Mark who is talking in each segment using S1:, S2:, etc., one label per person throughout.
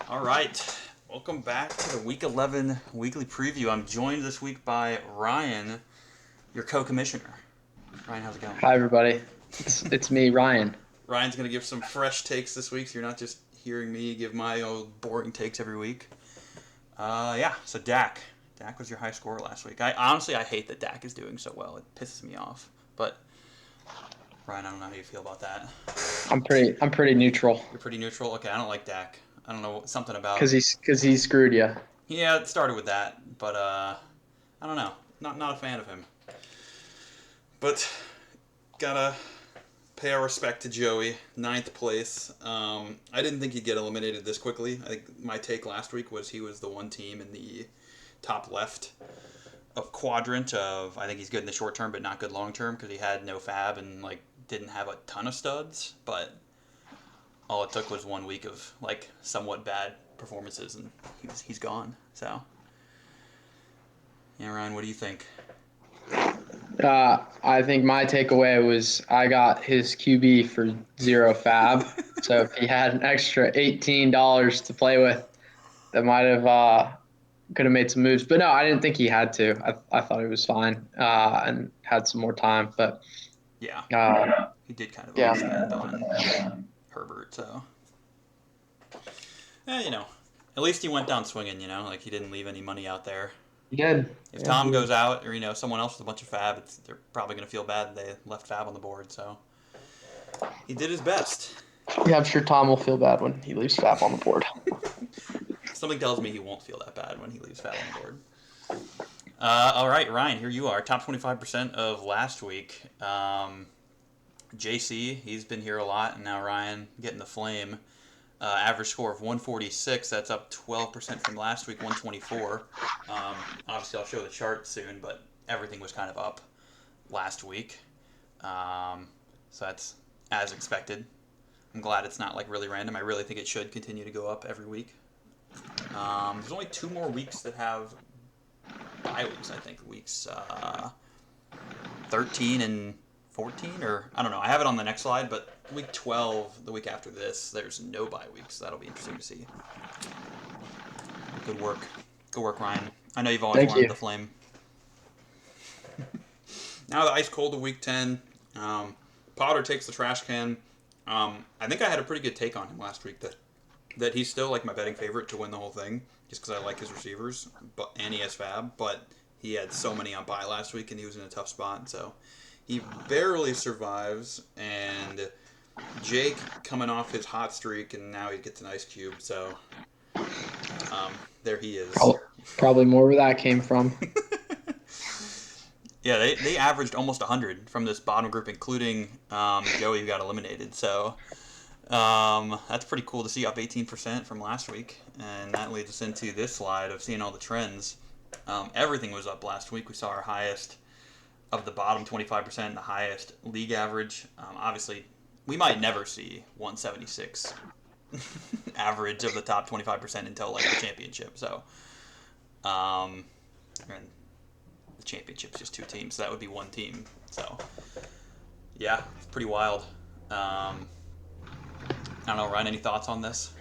S1: All right. Welcome back to the Week 11 weekly preview. I'm joined this week by Ryan, your co-commissioner. Ryan, how's it going?
S2: Hi everybody. It's me, Ryan.
S1: Ryan's going to give some fresh takes this week, so you're not just hearing me give my old boring takes every week. So Dak. Dak was your high scorer last week. I hate that Dak is doing so well. It pisses me off. But Ryan, I don't know how you feel about that.
S2: I'm pretty neutral
S1: You're pretty neutral. Okay, I don't like Dak. I don't know, something about.
S2: because he screwed you.
S1: Yeah, it started with that, but I don't know. Not a fan of him. But gotta pay our respect to Joey, ninth place. I didn't think he'd get eliminated this quickly. I think my take last week was he was the one team in the top left of quadrant of I think he's good in the short term but not good long term because he had no fab and didn't have a ton of studs, but all it took was 1 week of somewhat bad performances and he's gone. So yeah, Ryan, what do you think?
S2: I think my takeaway was I got his QB for zero fab. So if he had an extra $18 to play with, that might have could have made some moves. But no, I didn't think he had to. I thought he was fine and had some more time. But
S1: Yeah,
S2: uh,
S1: he did kind of overspend
S2: yeah,
S1: on Herbert, so yeah. At least he went down swinging. He didn't leave any money out there.
S2: he did.
S1: If
S2: Yeah,
S1: Tom
S2: he
S1: goes
S2: did.
S1: out or someone else with a bunch of fab, they're probably gonna feel bad they left fab on the board. So he did his best.
S2: Yeah, I'm sure Tom will feel bad when he leaves fab on the board.
S1: Something tells me he won't feel that bad when he leaves fab on the board. All right, Ryan, here you are, top 25% of last week. JC, he's been here a lot, and now Ryan getting the flame. Average score of 146. That's up 12% from last week, 124. Obviously, I'll show the chart soon, but everything was kind of up last week. So that's as expected. I'm glad it's not really random. I really think it should continue to go up every week. There's only 2 more weeks that have bye weeks, I think. Weeks 13 and 14, or I don't know. I have it on the next slide, but week 12, the week after this, there's no bye weeks. So that'll be interesting to see. Good work. Good work, Ryan. I know you've always
S2: Thank
S1: wanted
S2: you.
S1: the flame. Now the ice cold of week 10. Potter takes the trash can. I think I had a pretty good take on him last week that he's still my betting favorite to win the whole thing, just because I like his receivers, and he has fab. But he had so many on bye last week, and he was in a tough spot, so he barely survives. And Jake coming off his hot streak, and now he gets an ice cube. So there he is.
S2: Probably more where that came from.
S1: Yeah, they averaged almost 100 from this bottom group, including Joey, who got eliminated. So that's pretty cool to see, up 18% from last week. And that leads us into this slide of seeing all the trends. Everything was up last week. We saw our highest of the bottom 25%, the highest league average. Obviously, we might never see 176 average of the top 25% until the championship. So, and the championship's just 2 teams, so that would be 1 team. So, yeah, it's pretty wild. I don't know, Ryan, any thoughts on this?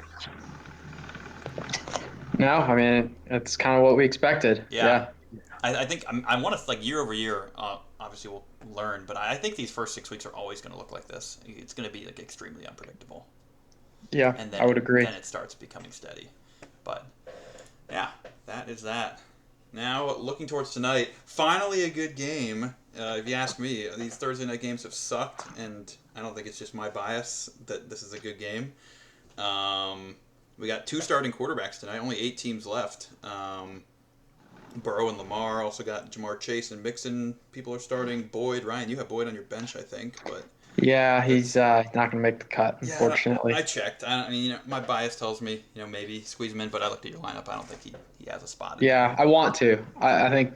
S2: No, I mean it's kind of what we expected.
S1: Yeah,
S2: Yeah,
S1: I think I want to year over year. Obviously, we'll learn, but I think these first 6 weeks are always going to look like this. It's going to be extremely unpredictable,
S2: yeah,
S1: and
S2: I would agree.
S1: then it starts becoming steady. But yeah, that is that. Now looking towards tonight, finally a good game. If you ask me, these Thursday night games have sucked, and I don't think it's just my bias that this is a good game. We got 2 starting quarterbacks tonight. Only 8 teams left. Burrow and Lamar. Also got Jamar Chase and Mixon. People are starting. Boyd, Ryan, you have Boyd on your bench, I think, but
S2: Yeah, he's
S1: that's
S2: not going to make the cut,
S1: yeah. I
S2: unfortunately.
S1: checked. I mean, my bias tells me, maybe squeeze him in, but I looked at your lineup. I don't think he has a spot in
S2: Yeah,
S1: there.
S2: I want to. I think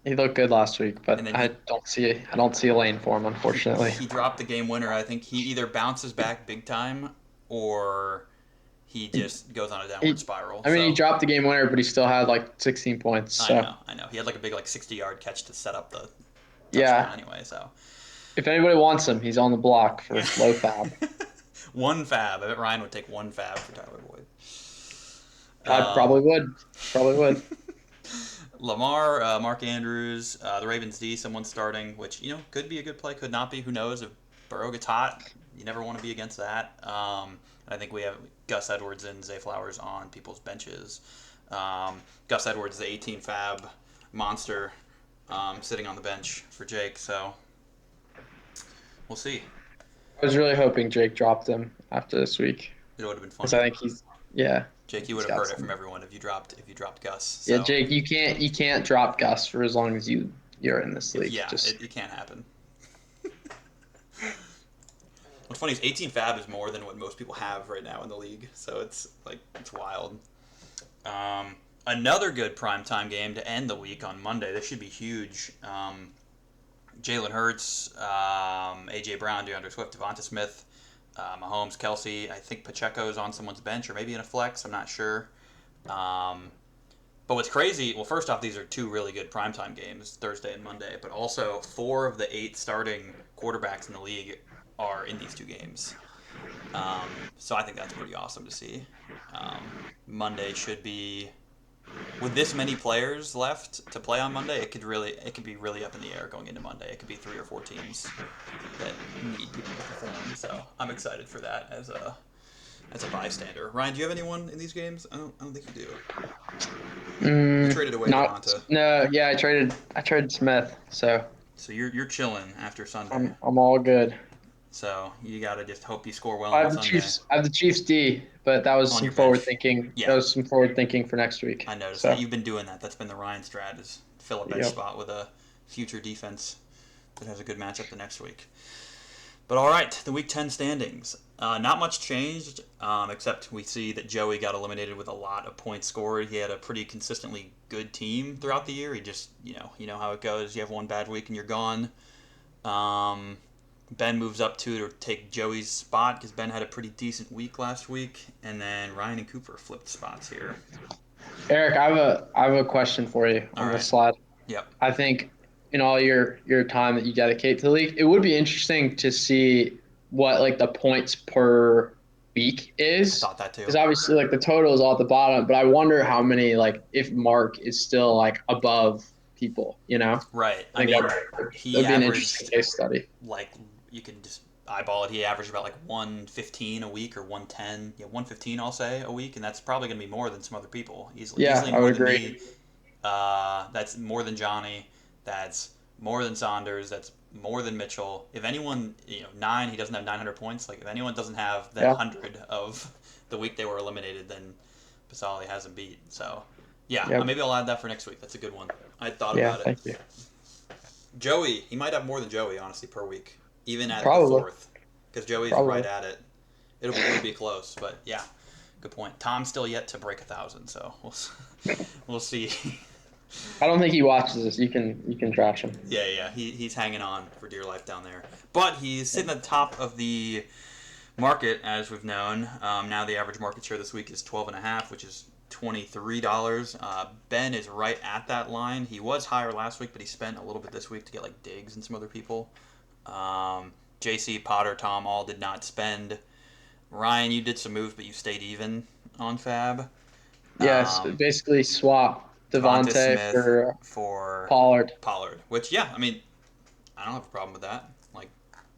S2: he looked good last week,
S1: And
S2: but
S1: then
S2: I don't see a lane for him, unfortunately.
S1: he dropped the game winner. I think he either bounces back big time or he
S2: He,
S1: just goes on a downward
S2: he,
S1: spiral.
S2: I mean, he
S1: So
S2: dropped the game winner, but he still had 16 points. So
S1: I know. He had a big 60-yard catch to set up the touchdown
S2: yeah,
S1: anyway. So
S2: if anybody wants him, he's on the block for low fab.
S1: one fab. I bet Ryan would take 1 fab for Tyler Boyd.
S2: I probably would. Probably would.
S1: Lamar, Mark Andrews, the Ravens D, someone starting, which could be a good play, could not be. Who knows? If Burrow gets hot, you never want to be against that. And I think we have Gus Edwards and Zay Flowers on people's benches. Gus Edwards, the 18 fab monster, sitting on the bench for Jake. So we'll see.
S2: I was really hoping Jake dropped him after this week
S1: It would have been
S2: because
S1: funny.
S2: I think yeah.
S1: Jake, you would
S2: He's
S1: have
S2: got
S1: heard it
S2: some.
S1: from everyone if you dropped Gus.
S2: Yeah,
S1: So
S2: Jake, you can't drop Gus for as long as you're in this league.
S1: yeah,
S2: Just
S1: it can't happen. What's funny is 18 fab is more than what most people have right now in the league, so it's wild. Another good primetime game to end the week on Monday. This should be huge. Jalen Hurts, AJ Brown, DeAndre Swift, Devonta Smith, Mahomes, Kelsey. I think Pacheco's on someone's bench or maybe in a flex. I'm not sure. But what's crazy, well, first off, these are two really good primetime games, Thursday and Monday, but also 4 of the 8 starting quarterbacks in the league are in these two games. So I think that's pretty awesome to see. Monday should be, with this many players left to play on Monday, it could be really up in the air going into Monday. It could be 3 or 4 teams that need people to perform. So I'm excited for that as a bystander. Ryan, do you have anyone in these games? I don't think you do. You traded away Devonta.
S2: No. Yeah, I traded Smith, so
S1: You're chilling after Sunday.
S2: I'm all good.
S1: So you gotta just hope you score well
S2: I
S1: on
S2: have the
S1: Sunday.
S2: I have the Chiefs D, but that was
S1: On
S2: some
S1: your
S2: forward
S1: bench.
S2: thinking.
S1: Yeah.
S2: That was some forward thinking for next week.
S1: I noticed
S2: So
S1: that you've been doing that. That's been the Ryan strat, is fill a bench
S2: Yep.
S1: spot with a future defense that has a good matchup the next week. But all right, the Week 10 standings. Not much changed, except we see that Joey got eliminated with a lot of points scored. He had a pretty consistently good team throughout the year. He just, you know how it goes. You have one bad week and you're gone. Ben moves up to take Joey's spot because Ben had a pretty decent week last week, and then Ryan and Cooper flipped spots here.
S2: Eric, I have a question for you on the slide.
S1: Yep.
S2: I think in all your time that you dedicate to the league, it would be interesting to see what like the points per week is.
S1: I thought that too.
S2: Because obviously like the total is all at the bottom, but I wonder how many like if Mark is still like above people,
S1: Right.
S2: I think
S1: he
S2: that'd be an
S1: averaged,
S2: interesting case study.
S1: like, you can just eyeball it. He averaged about like 115 a week or 110. Yeah, 115 I'll say a week, and that's probably going to be more than some other people. Easily
S2: I
S1: more
S2: would
S1: than
S2: agree.
S1: me. That's more than Johnny. That's more than Saunders. That's more than Mitchell. If anyone, 9, he doesn't have 900 points. Like, if anyone doesn't have that 100 of the week they were eliminated, then Basali has him beat. So, yeah, maybe I'll add that for next week. That's a good one. I thought about it.
S2: Thank you.
S1: Joey, he might have more than Joey, honestly, per week, even at
S2: Probably.
S1: the 4th, because Joey's right at it. It'll be close, but yeah, good point. Tom's still yet to break 1,000, so we'll see.
S2: I don't think he watches this. You can trash him.
S1: Yeah, he's hanging on for dear life down there, but he's sitting at the top of the market, as we've known. Now the average market share this week is 12.5, which is $23. Ben is right at that line. He was higher last week, but he spent a little bit this week to get like Diggs and some other people. JC, Potter, Tom all did not spend. Ryan, you did some moves, but you stayed even on Fab.
S2: Yes, basically swap Devontae for Pollard.
S1: Which, yeah, I mean, I don't have a problem with that. Like,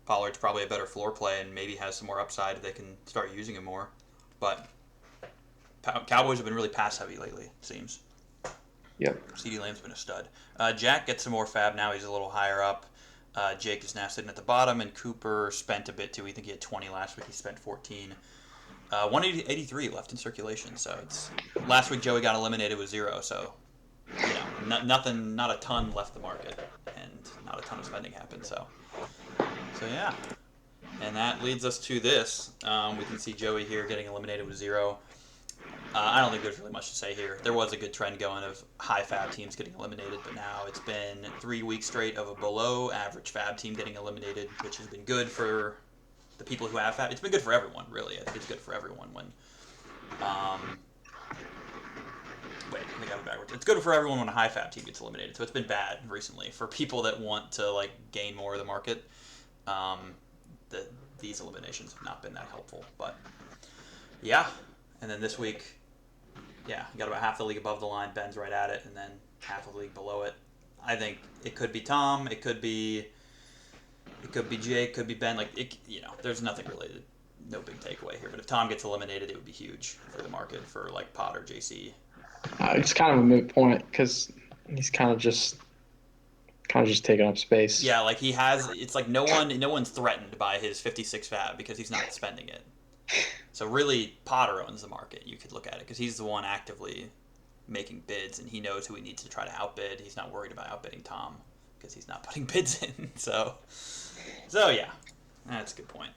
S1: Pollard's probably a better floor play and maybe has some more upside if they can start using him more. But Cowboys have been really pass heavy lately, it seems.
S2: Yep.
S1: CeeDee Lamb's been a stud. Jack gets some more Fab now. He's a little higher up. Jake is now sitting at the bottom, and Cooper spent a bit too. I think he had 20 last week. He spent 14. 183 left in circulation. So it's last week Joey got eliminated with 0. So nothing, not a ton left the market, and not a ton of spending happened. So yeah, and that leads us to this. We can see Joey here getting eliminated with 0. I don't think there's really much to say here. There was a good trend going of high Fab teams getting eliminated, but now it's been 3 weeks straight of a below average Fab team getting eliminated, which has been good for the people who have Fab. It's been good for everyone, really. I think it's good for everyone when... Wait, I think I have it backwards. It's good for everyone when a high Fab team gets eliminated, so it's been bad recently for people that want to like gain more of the market. These eliminations have not been that helpful, but yeah. And then this week, Yeah, you got about half the league above the line. Ben's right at it, and then half the league below it. I think it could be Tom. It could be Jake. Could be Ben. Like it, there's nothing related. No big takeaway here. But if Tom gets eliminated, it would be huge for the market for like Potter, JC.
S2: It's kind of a moot point because he's kind of just taking up space.
S1: Yeah, like he has. It's like no one's threatened by his 56 fab because he's not spending it. So really, Potter owns the market. You could look at it because he's the one actively making bids, and he knows who he needs to try to outbid. He's not worried about outbidding Tom because he's not putting bids in. So yeah, that's a good point.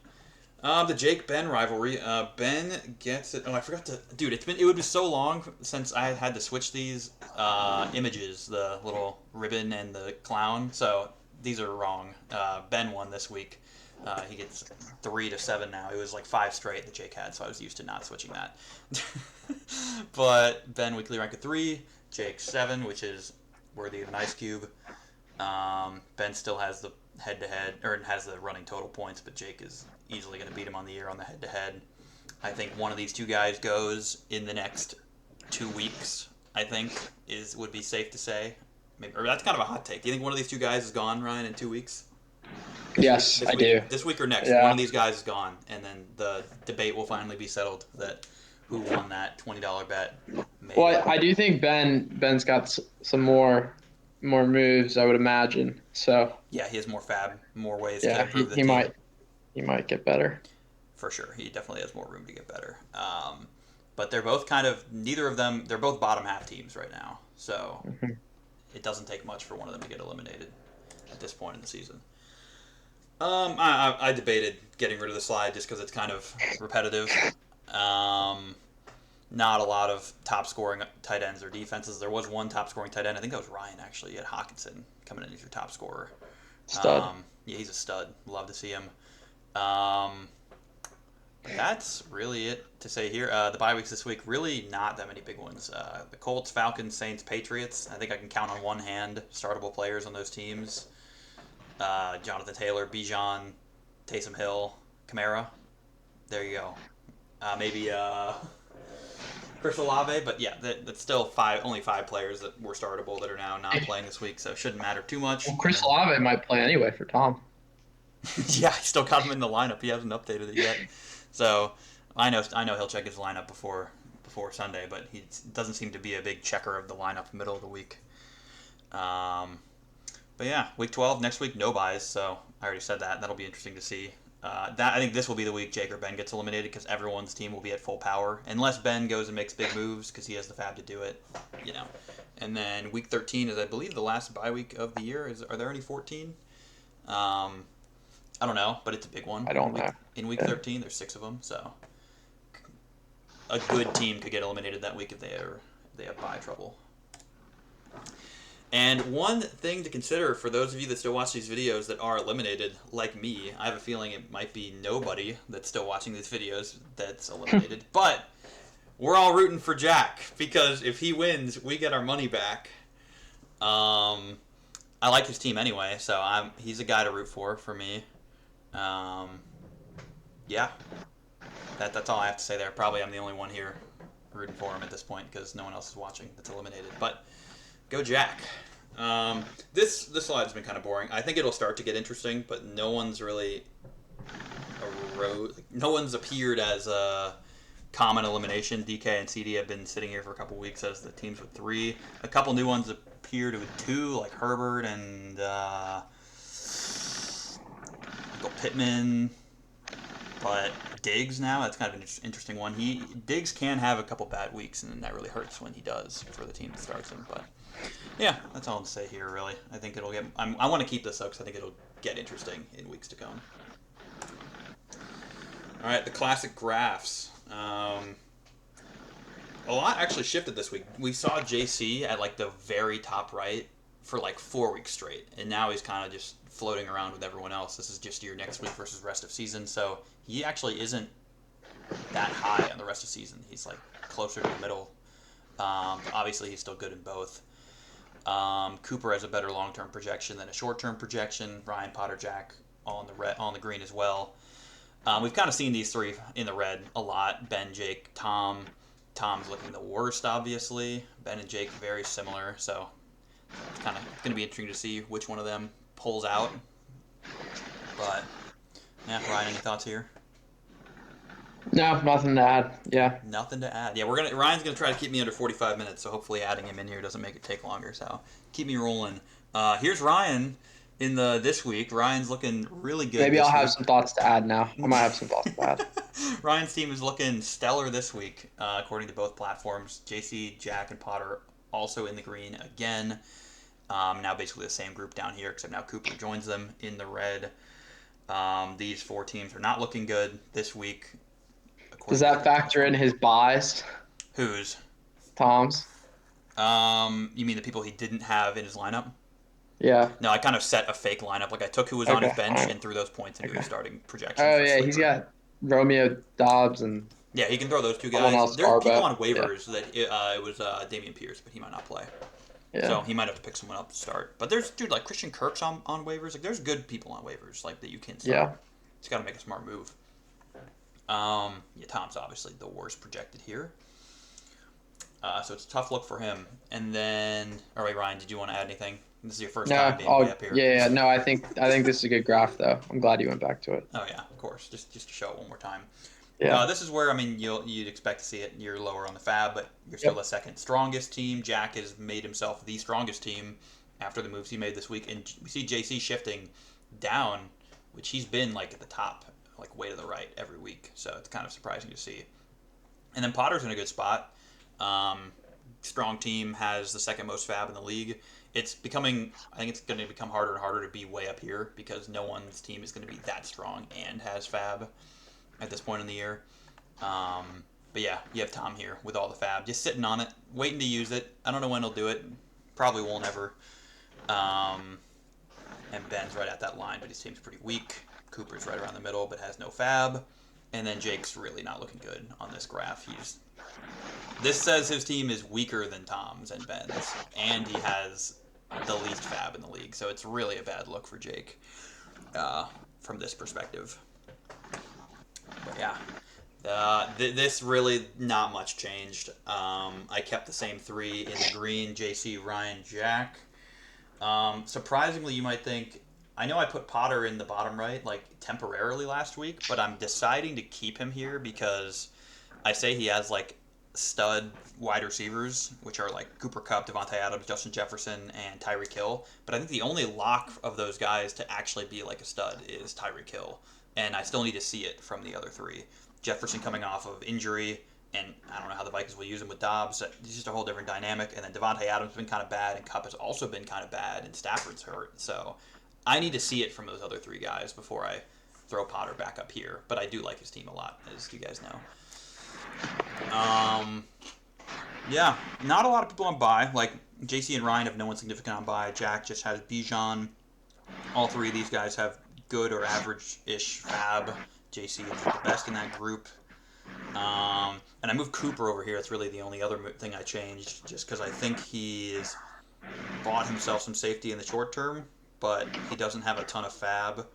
S1: The Jake Ben rivalry. Ben gets it. Oh, I forgot to. Dude, it would be so long since I had to switch these images, the little ribbon and the clown. So these are wrong. Ben won this week. He gets 3-7 now. It was like 5 straight that Jake had, so I was used to not switching that. But Ben weekly rank of 3, Jake 7, which is worthy of an ice cube. Ben still has the head-to-head, or has the running total points, but Jake is easily going to beat him on the year on the head-to-head. I think one of these two guys goes in the next 2 weeks. I think would be safe to say. Maybe, or that's kind of a hot take. Do you think one of these two guys is gone, Ryan, in 2 weeks?
S2: Yes, I do.
S1: This week or next,
S2: Yeah.
S1: one of these guys is gone, and then the debate will finally be settled that who won that $20 bet. Maybe.
S2: Well, I do think Ben's got some more moves, I would imagine. So
S1: Yeah, he has more fab, more ways to
S2: yeah,
S1: improve the
S2: he
S1: team.
S2: might get better.
S1: For sure, he definitely has more room to get better. But they're both neither of them. They're both bottom half teams right now, so it doesn't take much for one of them to get eliminated at this point in the season. I debated getting rid of the slide just because it's kind of repetitive. Not a lot of top scoring tight ends or defenses. There was one top scoring tight end. I think that was Ryan actually. He had Hawkinson coming in as your top scorer.
S2: Stud.
S1: Yeah, he's a stud. Love to see him. That's really it to say here. The bye weeks this week, really not that many big ones. The Colts, Falcons, Saints, Patriots. I think I can count on one hand startable players on those teams. Jonathan Taylor, Bijan, Taysom Hill, Kamara. There you go. Maybe Chris Olave, but yeah, that's still only 5 players that were startable that are now not playing this week, so it shouldn't matter too much.
S2: Well, Chris Olave might play anyway for Tom.
S1: Yeah, I still got him in the lineup. He hasn't updated it yet. So I know he'll check his lineup before Sunday, but he doesn't seem to be a big checker of the lineup middle of the week. But yeah, week 12 next week, no buys. So I already said that. That'll be interesting to see. I think this will be the week Jake or Ben gets eliminated because everyone's team will be at full power unless Ben goes and makes big moves because he has the fab to do it. And then week 13 is, I believe, the last bye week of the year. Are there any 14? I don't know, but it's a big one.
S2: I don't know.
S1: In week 13, there's 6 of them, so a good team could get eliminated that week if they have bye trouble. And one thing to consider for those of you that still watch these videos that are eliminated, like me, I have a feeling it might be nobody that's still watching these videos that's eliminated, but we're all rooting for Jack because if he wins, we get our money back. I like his team anyway, so he's a guy to root for me. Yeah, that's all I have to say there. Probably I'm the only one here rooting for him at this point because no one else is watching that's eliminated. But go Jack. This slide's been kind of boring. I think it'll start to get interesting, but no one's appeared as a common elimination. DK and CD have been sitting here for a couple weeks as the teams with 3. A couple new ones appeared with 2, like Herbert and Michael Pittman. But Diggs now, that's kind of an interesting one. Diggs can have a couple bad weeks, and then that really hurts when he does for the team that starts him. But yeah, that's all to say here, really. I think it'll get. I want to keep this up because I think it'll get interesting in weeks to come. All right, the classic graphs. A lot actually shifted this week. We saw JC at like the very top right for like 4 weeks straight, and now he's kind of just floating around with everyone else. This is just your next week versus rest of season, so he actually isn't that high on the rest of season. He's like closer to the middle. Obviously, he's still good in both. Cooper has a better long-term projection than a short-term projection. Ryan, Potter, Jack, all on the green as well. We've kind of seen these 3 in the red a lot. Ben, Jake, Tom. Tom's looking the worst, obviously. Ben and Jake very similar, so it's kind of going to be interesting to see which one of them pulls out. But yeah, Ryan, any thoughts here?
S2: No, nothing to add. Yeah.
S1: Nothing to add. Yeah, Ryan's gonna try to keep me under 45 minutes, so hopefully adding him in here doesn't make it take longer. So keep me rolling. Here's Ryan in the this week. Ryan's looking really good
S2: Maybe I'll
S1: this
S2: have
S1: week.
S2: some thoughts to add now. I might have some thoughts to add.
S1: Ryan's team is looking stellar this week, according to both platforms. JC, Jack, and Potter also in the green again. Now basically the same group down here, except now Cooper joins them in the red. These four teams are not looking good this week.
S2: Does that factor in his buys,
S1: Who's?
S2: Tom's?
S1: You mean the people he didn't have in his lineup?
S2: Yeah.
S1: No, I kind of set a fake lineup. Like I took who was on his
S2: Okay.
S1: bench
S2: All right.
S1: and threw those points into his starting projection.
S2: Oh
S1: for
S2: yeah,
S1: Sleeper.
S2: he's got Romeo Dobbs and
S1: Yeah, he can throw those two
S2: someone
S1: guys.
S2: else.
S1: There's people
S2: Garba.
S1: on waivers that it was Damian Pierce, but he might not play.
S2: Yeah.
S1: So he might have to pick someone up to start. But there's dude like Christian Kirk's on waivers. Like there's good people on waivers like that you can start.
S2: Yeah.
S1: He's got to make a smart move. Yeah, Tom's obviously the worst projected here. So it's a tough look for him. And then, all right, Ryan, did you want to add anything? This is your first time being way up here.
S2: Yeah. No, I think this is a good graph though. I'm glad you went back to it.
S1: Oh yeah, of course. Just to show it one more time.
S2: Yeah.
S1: This is where I mean you'd expect to see it. You're lower on the fab, but you're still the second strongest team. Jack has made himself the strongest team after the moves he made this week, and we see JC shifting down, which he's been like at the top, like way to the right every week. So it's kind of surprising to see. And then Potter's in a good spot. Strong team, has the second most fab in the league. It's becoming, I think it's going to become harder and harder to be way up here because no one's team is going to be that strong and has fab at this point in the year. But yeah, you have Tom here with all the fab, just sitting on it, waiting to use it. I don't know when he'll do it. Probably won't ever. And Ben's right at that line, but his team's pretty weak. Cooper's right around the middle, but has no fab. And then Jake's really not looking good on this graph. This says his team is weaker than Tom's and Ben's, and he has the least fab in the league. So it's really a bad look for Jake from this perspective. But yeah, this really not much changed. I kept the same three in the green: JC, Ryan, Jack. Surprisingly, you might think, I know I put Potter in the bottom right, like temporarily last week, but I'm deciding to keep him here because I say he has like stud wide receivers, which are like Cooper Kupp, Devontae Adams, Justin Jefferson, and Tyreek Hill. But I think the only lock of those guys to actually be like a stud is Tyreek Hill, and I still need to see it from the other three. Jefferson coming off of injury, and I don't know how the Vikings will use him with Dobbs. It's just a whole different dynamic. And then Devontae Adams has been kind of bad, and Kupp has also been kind of bad, and Stafford's hurt. So I need to see it from those other three guys before I throw Potter back up here. But I do like his team a lot, as you guys know. Yeah, not a lot of people on bye. Like JC and Ryan have no one significant on bye. Jack just has Bijan. All three of these guys have good or average-ish fab. JC is the best in that group. And I moved Cooper over here. It's really the only other thing I changed, just because I think he's bought himself some safety in the short term, but he doesn't have a ton of fab.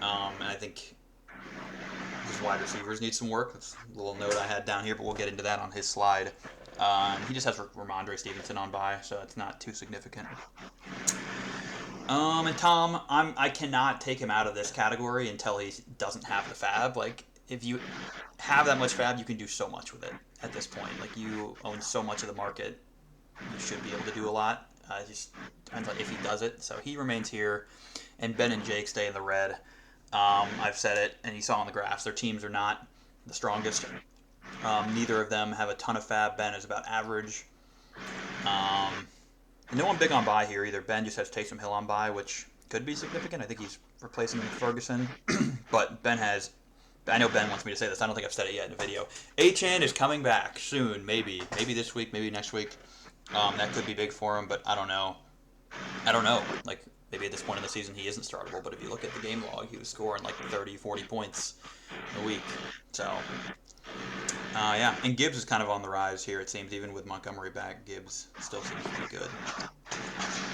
S1: And I think his wide receivers need some work. That's a little note I had down here, but we'll get into that on his slide. He just has Ramondre Stevenson on bye, so it's not too significant. And Tom, I cannot take him out of this category until he doesn't have the fab. Like, if you have that much fab, you can do so much with it at this point. Like, you own so much of the market, you should be able to do a lot. It just depends on if he does it. So he remains here, and Ben and Jake stay in the red. I've said it, and you saw on the graphs, their teams are not the strongest. Neither of them have a ton of fab. Ben is about average. No one big on bye here either. Ben just has Taysom Hill on bye, which could be significant. I think he's replacing him with Ferguson. But Ben has... I know Ben wants me to say this. I don't think I've said it yet in a video. Achane is coming back soon, maybe. Maybe this week, maybe next week. That could be big for him, but I don't know. Like, maybe at this point in the season he isn't startable, but if you look at the game log, he was scoring like 30, 40 points a week. So, yeah. And Gibbs is kind of on the rise here, it seems. Even with Montgomery back, Gibbs still seems to be good.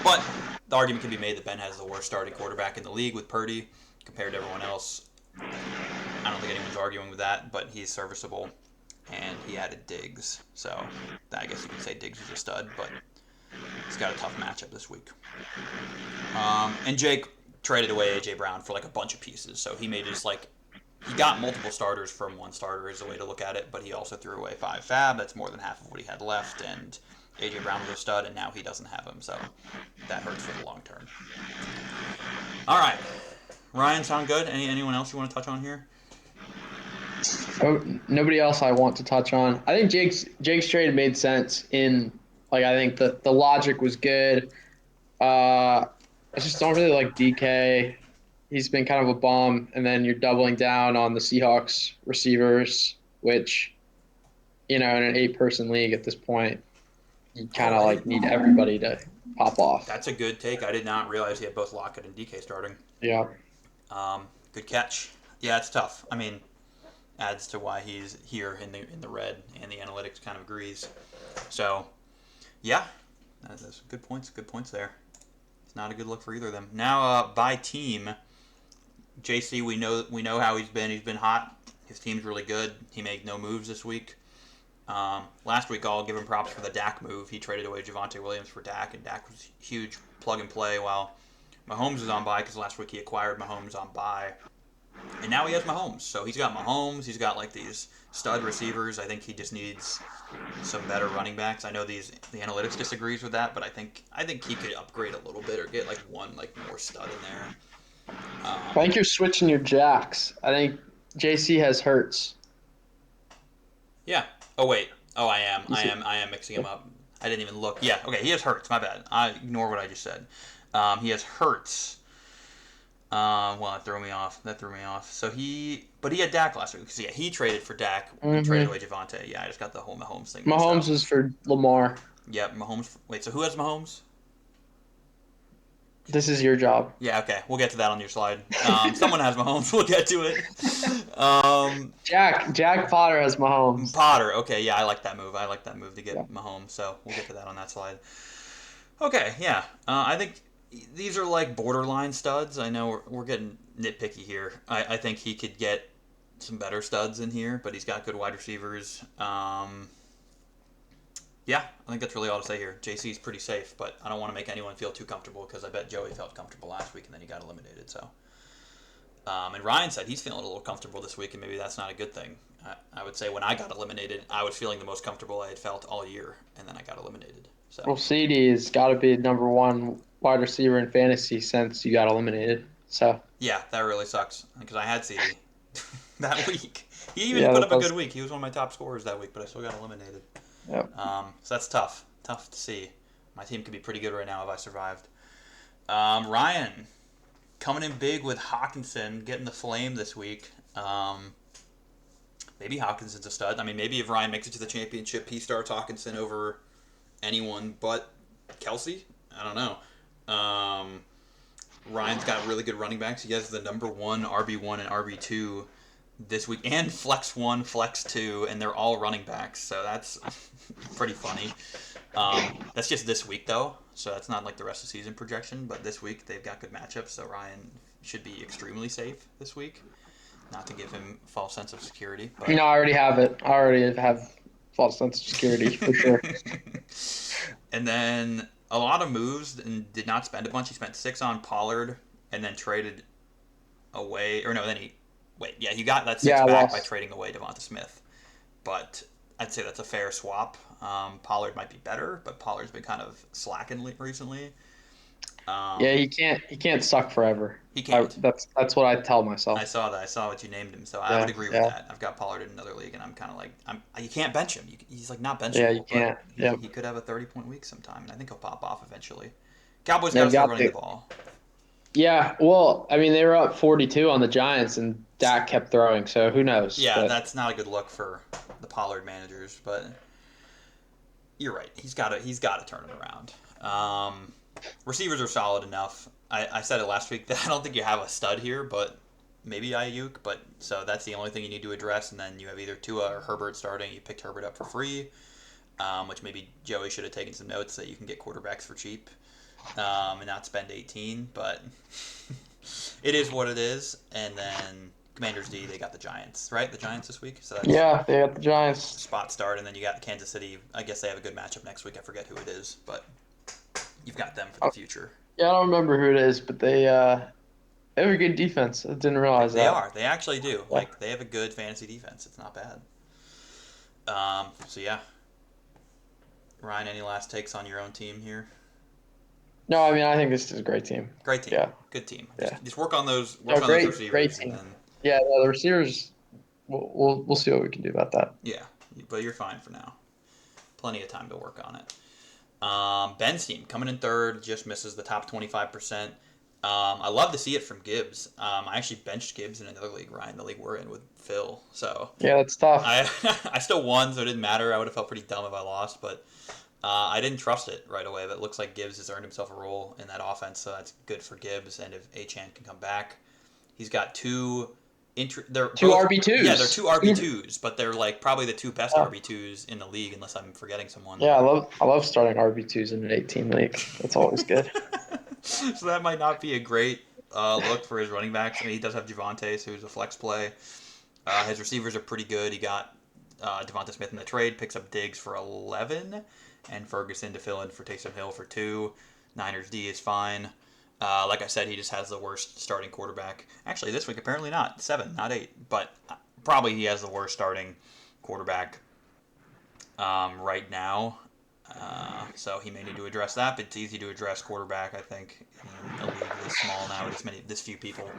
S1: But the argument can be made that Ben has the worst starting quarterback in the league with Purdy compared to everyone else. I don't think anyone's arguing with that, but he's serviceable. and he added Diggs. So I guess you could say Diggs is a stud, but he's got a tough matchup this week. And Jake traded away A.J. Brown for like a bunch of pieces, so he made just like he got multiple starters from one starter is the way to look at it, but he also threw away 5 fab. That's more than half of what he had left, and A.J. Brown was a stud, and now he doesn't have him, so that hurts for the long term. All right, Ryan, sound good? Anyone else you want to touch on here?
S2: Oh, nobody else I want to touch on. I think Jake's trade made sense in like I think the logic was good. I just don't really like DK. He's been kind of a bomb, and then you're doubling down on the Seahawks receivers, which in an 8-person league at this point, you kind
S1: Oh,
S2: of
S1: I
S2: like
S1: didn't.
S2: need everybody to pop off.
S1: That's a good take. I did not realize he had both Lockett and DK starting.
S2: Yeah.
S1: Good catch. Yeah, it's tough. I mean, adds to why he's here in the red, and the analytics kind of agrees. So, yeah, that's good points. Good points there. It's not a good look for either of them. Now, by team, JC, we know how he's been. He's been hot. His team's really good. He made no moves this week. Last week, I'll give him props for the Dak move. He traded away Javonte Williams for Dak, and Dak was huge plug and play while Mahomes is on bye because last week he acquired Mahomes on bye. And now he has Mahomes. So he's got Mahomes. He's got like these stud receivers. I think he just needs some better running backs. I know the analytics disagrees with that, but I think he could upgrade a little bit or get like one like more stud in there.
S2: I think you're switching your jacks. I think JC has Hurts.
S1: Yeah. Oh wait. Oh, I am.
S2: You
S1: I
S2: see-
S1: am. I am mixing him up. I didn't even look. Yeah. Okay. He has Hurts. My bad. I ignore what I just said. He has Hurts. Well, that threw me off. So but he had Dak last week. Because, yeah, he traded for Dak and traded
S2: Mhm.
S1: away Javonte. Yeah, I just got the whole Mahomes thing mixed up.
S2: Mahomes is for Lamar.
S1: Yep, Mahomes. Wait, so who has Mahomes?
S2: This is your job.
S1: Yeah, okay. We'll get to that on your slide. Someone has Mahomes. We'll get to it.
S2: Jack Potter has Mahomes.
S1: Potter. Okay, yeah, I like that move. To
S2: Yeah.
S1: get Mahomes. So we'll get to that on that slide. Okay, yeah. I think these are like borderline studs. I know we're getting nitpicky here. I think he could get some better studs in here, but he's got good wide receivers. Yeah, I think that's really all to say here. JC's pretty safe, but I don't want to make anyone feel too comfortable because I bet Joey felt comfortable last week and then he got eliminated. So, and Ryan said he's feeling a little comfortable this week, and maybe that's not a good thing. I would say when I got eliminated, I was feeling the most comfortable I had felt all year, and then I got eliminated. So.
S2: Well, CD's got to be number one wide receiver in fantasy since you got eliminated. So
S1: Yeah, that really sucks because I had CD that week. He even
S2: yeah,
S1: put
S2: that
S1: up a
S2: does.
S1: good week. He was one of my top scorers that week, but I still got eliminated.
S2: Yep.
S1: So that's tough. Tough to see. My team could be pretty good right now if I survived. Ryan coming in big with Hawkinson getting the flame this week. Maybe Hawkinson's a stud. I mean, maybe if Ryan makes it to the championship, he starts Hawkinson over anyone but Kelsey. I don't know. Ryan's got really good running backs. He has the number 1 RB1 and RB2 this week, and flex 1, flex 2, and they're all running backs. So that's pretty funny. That's just this week though, so that's not like the rest of the season projection. But this week they've got good matchups, so Ryan should be extremely safe this week. Not to give him a false sense of security, but
S2: No, I already have it. I already have false sense of security for sure.
S1: And then a lot of moves and did not spend a bunch. He spent 6 on Pollard and then traded away, or no, then he got that 6
S2: Yeah, I
S1: back by
S2: lost.
S1: trading away Devonta Smith. But I'd say that's a fair swap. Pollard might be better, but Pollard's been kind of slacking recently.
S2: Yeah,
S1: Um,
S2: he can't suck forever.
S1: he can't.
S2: That's what I tell
S1: I
S2: myself.
S1: saw that. I saw what you named him, so I would
S2: Yeah,
S1: agree with
S2: yeah,
S1: that. I've got Pollard in another league, and I'm kind of like, you can't bench him. He's like not
S2: yeah. You
S1: benchable, but
S2: can't.
S1: he,
S2: Yep.
S1: he could have a 30-point week sometime, and I think he'll pop off eventually. Cowboys got to
S2: They've
S1: start
S2: got
S1: running the
S2: the.
S1: ball.
S2: Yeah. Well, I mean, they were up 42 on the Giants, and Dak kept throwing. So who knows?
S1: Yeah,
S2: But
S1: that's not a good look for the Pollard managers, but you're right. He's got to turn it around. Receivers are solid enough. I said it last week that I don't think you have a stud here, but maybe Ayuk. But so that's the only thing you need to address, and then you have either Tua or Herbert starting. You picked Herbert up for free, which maybe Joey should have taken some notes that you can get quarterbacks for cheap, and not spend 18. But it is what it is. And then Commanders D, they got the Giants, right? The Giants this week. So that's
S2: Yeah, they got the Giants.
S1: spot start, and then you got Kansas City. I guess they have a good matchup next week. I forget who it is, but you've got them for the future.
S2: Yeah, I don't remember who it is, but they have a good defense. I didn't realize
S1: They
S2: that.
S1: are. They actually do.
S2: Yeah.
S1: Like they have a good fantasy defense. It's not bad. So yeah, Ryan, any last takes on your own team here?
S2: No, I mean I think this is a great team.
S1: Great team.
S2: Yeah,
S1: Good team.
S2: yeah.
S1: Just work on those
S2: No, great
S1: receivers, and
S2: team.
S1: then
S2: Yeah, no, the receivers. We'll see what we can do about that.
S1: yeah. But you're fine for now. Plenty of time to work on it. Ben's team coming in third, just misses the top 25%. I love to see it from Gibbs. I actually benched Gibbs in another league, Ryan, the league we're in with Phil. So
S2: Yeah, that's tough.
S1: I I still won, so it didn't matter. I would have felt pretty dumb if I lost, but I didn't trust it right away. But it looks like Gibbs has earned himself a role in that offense, so that's good for Gibbs. And if Achane can come back, he's got they're
S2: Two
S1: both,
S2: RB2s.
S1: yeah, they're two RB2s, but they're like probably the two best RB2s in the league, unless I'm forgetting someone.
S2: Yeah, I love starting RB2s in an 18 league. That's always good.
S1: So that might not be a great look for his running backs. I mean, he does have Javonte, who's a flex play. His receivers are pretty good. He got Devonta Smith in the trade, picks up Diggs for 11, and Ferguson to fill in for Taysom Hill for 2. Niners D is fine. Like I said, he just has the worst starting quarterback. Actually, this week apparently not 7, not 8, but probably he has the worst starting quarterback right now. So he may need to address that, but it's easy to address quarterback, I think, in a league this small now with this few people.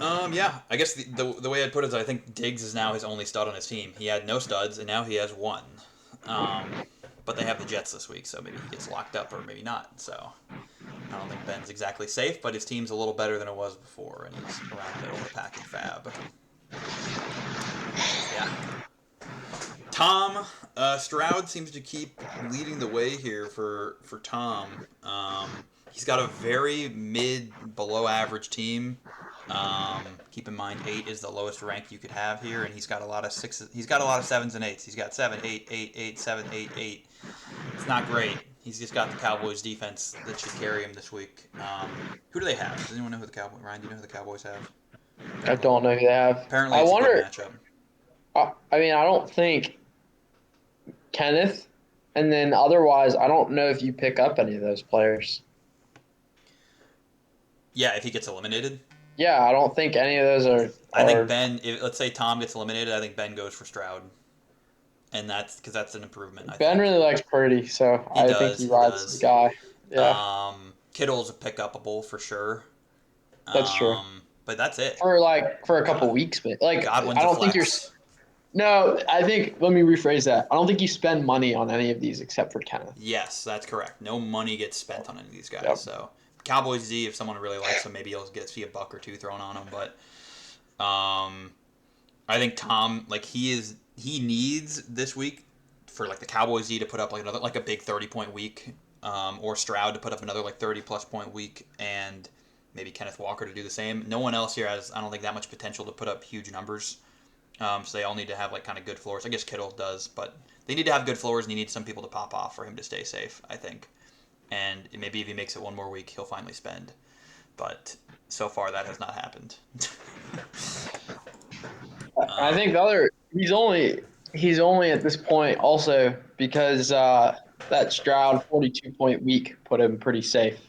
S1: Yeah, I guess the way I'd put it is I think Diggs is now his only stud on his team. He had no studs, and now he has one. But they have the Jets this week, so maybe he gets locked up or maybe not. So I don't think Ben's exactly safe, but his team's a little better than it was before, and he's around the middle of the pack in Fab. Yeah. Tom Stroud seems to keep leading the way here for Tom. He's got a very below average team. Keep in mind 8 is the lowest rank you could have here, and he's got a lot of 6s. He's got a lot of 7s and 8s. He's got 7, 8, 8, 8, 7, 8, 8. It's not great. He's just got the Cowboys defense that should carry him this week. Who do they have? Does anyone know who the Cowboys? Ryan, do you know who the Cowboys have?
S2: I don't know who they have.
S1: Apparently,
S2: I
S1: it's a
S2: wonder.
S1: good matchup.
S2: I mean, I don't think Kenneth, and then otherwise, I don't know if you pick up any of those players.
S1: Yeah, if he gets eliminated.
S2: Yeah, I don't think any of those are.
S1: I think Ben. Let's say Tom gets eliminated, I think Ben goes for Stroud, and that's because that's an improvement.
S2: Ben really likes Purdy, so I think he rides the guy. Yeah,
S1: Kittle's a pick-upable for sure.
S2: that's true.
S1: But that's it.
S2: For a couple weeks, but
S1: Godwin's
S2: I don't
S1: a
S2: think
S1: flex.
S2: you're. No, I think let me rephrase that. I don't think you spend money on any of these except for Kenneth.
S1: Yes, that's correct. No money gets spent on any of these guys.
S2: Yep.
S1: So Cowboys Z, if someone really likes him, maybe he'll see a buck or two thrown on him. But I think Tom, like he needs this week for like the Cowboys Z to put up like a big 30-point week, or Stroud to put up another like 30+ point week, and maybe Kenneth Walker to do the same. No one else here has, I don't think, that much potential to put up huge numbers. So they all need to have like kind of good floors. I guess Kittle does, but they need to have good floors, and you need some people to pop off for him to stay safe, I think. And maybe if he makes it one more week, he'll finally spend. But so far, that has not happened.
S2: I think he's only at this point also because that Stroud 42-point week put him pretty safe.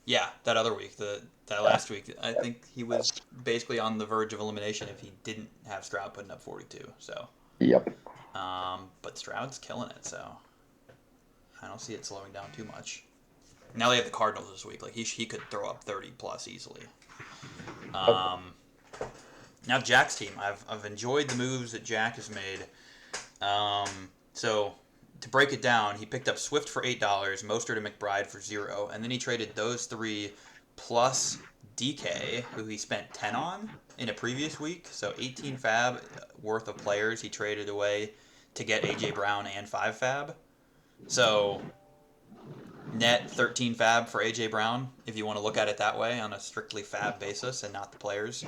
S1: Yeah, that other week, that last week, I think he was basically on the verge of elimination if he didn't have Stroud putting up 42. So.
S2: Yep.
S1: But Stroud's killing it, so I don't see it slowing down too much. Now they have the Cardinals this week. Like he could throw up 30+ easily. Now Jack's team. I've enjoyed the moves that Jack has made. So to break it down, he picked up Swift for $8, Mostert and McBride for 0, and then he traded those 3 plus DK, who he spent 10 on in a previous week. So 18 fab worth of players he traded away to get AJ Brown and 5 fab. So net 13 fab for AJ Brown, if you want to look at it that way on a strictly fab basis and not the players.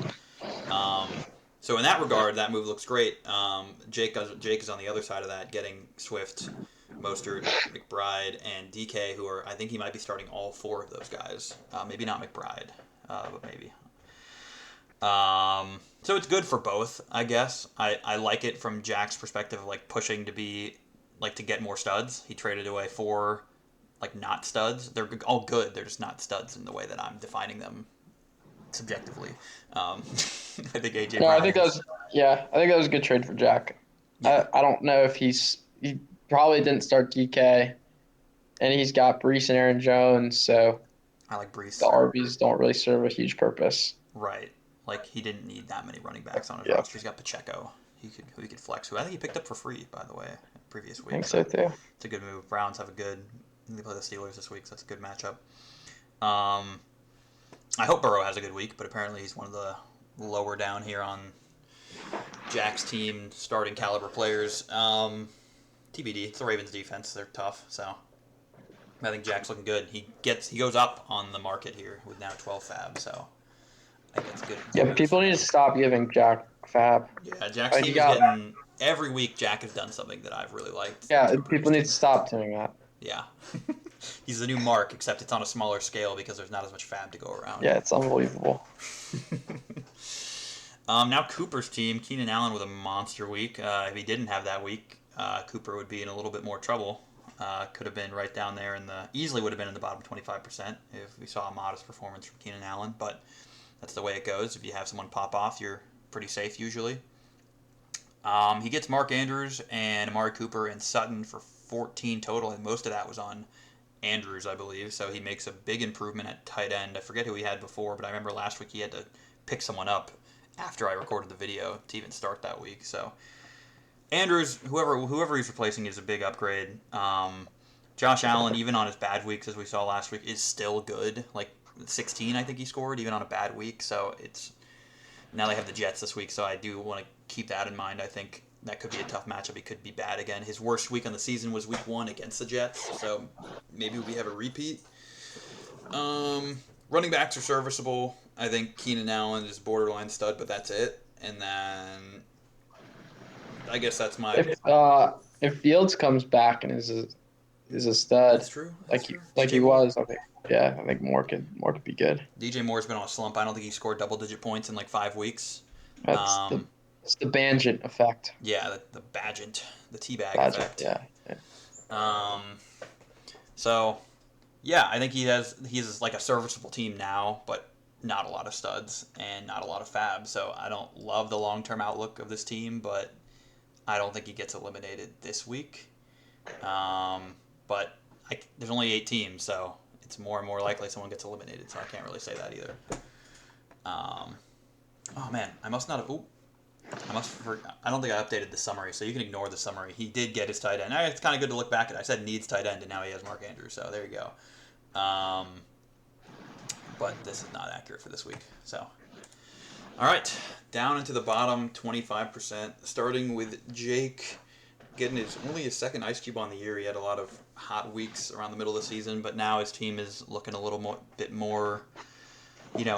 S1: So in that regard, that move looks great. Jake is on the other side of that, getting Swift, Mostert, McBride, and DK, who are, I think he might be starting all 4 of those guys. Maybe not McBride, but maybe. So it's good for both, I guess. I like it from Jack's perspective of like pushing to be like to get more studs. He traded away 4 like not studs. They're all good. They're just not studs in the way that I'm defining them subjectively. I think AJ
S2: No, I
S1: Brown
S2: think that
S1: is.
S2: was I think that was a good trade for Jack.
S1: Yeah,
S2: I don't know if he probably didn't start DK, and he's got Brees and Aaron Jones, so
S1: I like
S2: the
S1: Brees.
S2: RBs don't really serve a huge purpose.
S1: Right. Like he didn't need that many running backs on his
S2: Yeah,
S1: roster. He's got Pacheco. He could flex. Who I think he picked up for free, by the way, previous
S2: I
S1: week.
S2: think so
S1: So
S2: too.
S1: it's a good move. Browns have a good. They play the Steelers this week, so that's a good matchup. Um, I hope Burrow has a good week, but apparently he's one of the lower down here on Jack's team starting caliber players. TBD. It's the Ravens defense. They're tough, so I think Jack's looking good. He goes up on the market here with now 12 fab, so I think that's
S2: Yeah,
S1: good
S2: but
S1: news for
S2: people need to
S1: him.
S2: stop giving Jack fab.
S1: Yeah, Jack's
S2: Like you
S1: team is
S2: got
S1: getting every week. Jack has done something that I've really liked.
S2: yeah,
S1: From his
S2: people need
S1: team.
S2: to stop doing that.
S1: Yeah, he's the new Mark, except it's on a smaller scale because there's not as much fab to go around.
S2: Yeah, it's unbelievable.
S1: Now Cooper's team, Keenan Allen with a monster week. If he didn't have that week, Cooper would be in a little bit more trouble. Could have been right down there easily would have been in the bottom 25% if we saw a modest performance from Keenan Allen. But that's the way it goes. If you have someone pop off, you're pretty safe usually. He gets Mark Andrews and Amari Cooper and Sutton for 14 total, and most of that was on Andrews, I believe. So he makes a big improvement at tight end. I forget who he had before, but I remember last week he had to pick someone up after I recorded the video to even start that week. So Andrews, whoever he's replacing, is a big upgrade. Josh Allen, even on his bad weeks, as we saw last week, is still good. Like 16, I think he scored, even on a bad week. So it's now they have the Jets this week, so I do want to keep that in mind. I think that could be a tough matchup. He could be bad again. His worst week on the season was week 1 against the Jets, so maybe we have a repeat. Running backs are serviceable. I think Keenan Allen is borderline stud, but that's it. And then I guess that's my.
S2: If Fields comes back and is a
S1: That's
S2: stud
S1: true. That's
S2: like
S1: true.
S2: he
S1: DJ Moore.
S2: was, I think more could be good.
S1: DJ Moore's been on a slump. I don't think he scored double-digit points in like 5 weeks.
S2: That's
S1: Um,
S2: the Banjent effect.
S1: yeah, the Badgent, the teabag
S2: Badgent,
S1: effect.
S2: yeah.
S1: Um, so yeah, I think he's like a serviceable team now, but not a lot of studs and not a lot of fab. So I don't love the long-term outlook of this team, but I don't think he gets eliminated this week. But there's only 8 teams, so it's more and more likely someone gets eliminated. So I can't really say that either. Um, oh man, I must not have. Ooh, I don't think I updated the summary, so you can ignore the summary. He did get his tight end. It's kind of good to look back at. I said needs tight end, and now he has Mark Andrews. So there you go. But this is not accurate for this week. So, all right, down into the bottom 25%, starting with Jake getting only his second ice cube on the year. He had a lot of hot weeks around the middle of the season, but now his team is looking a bit more,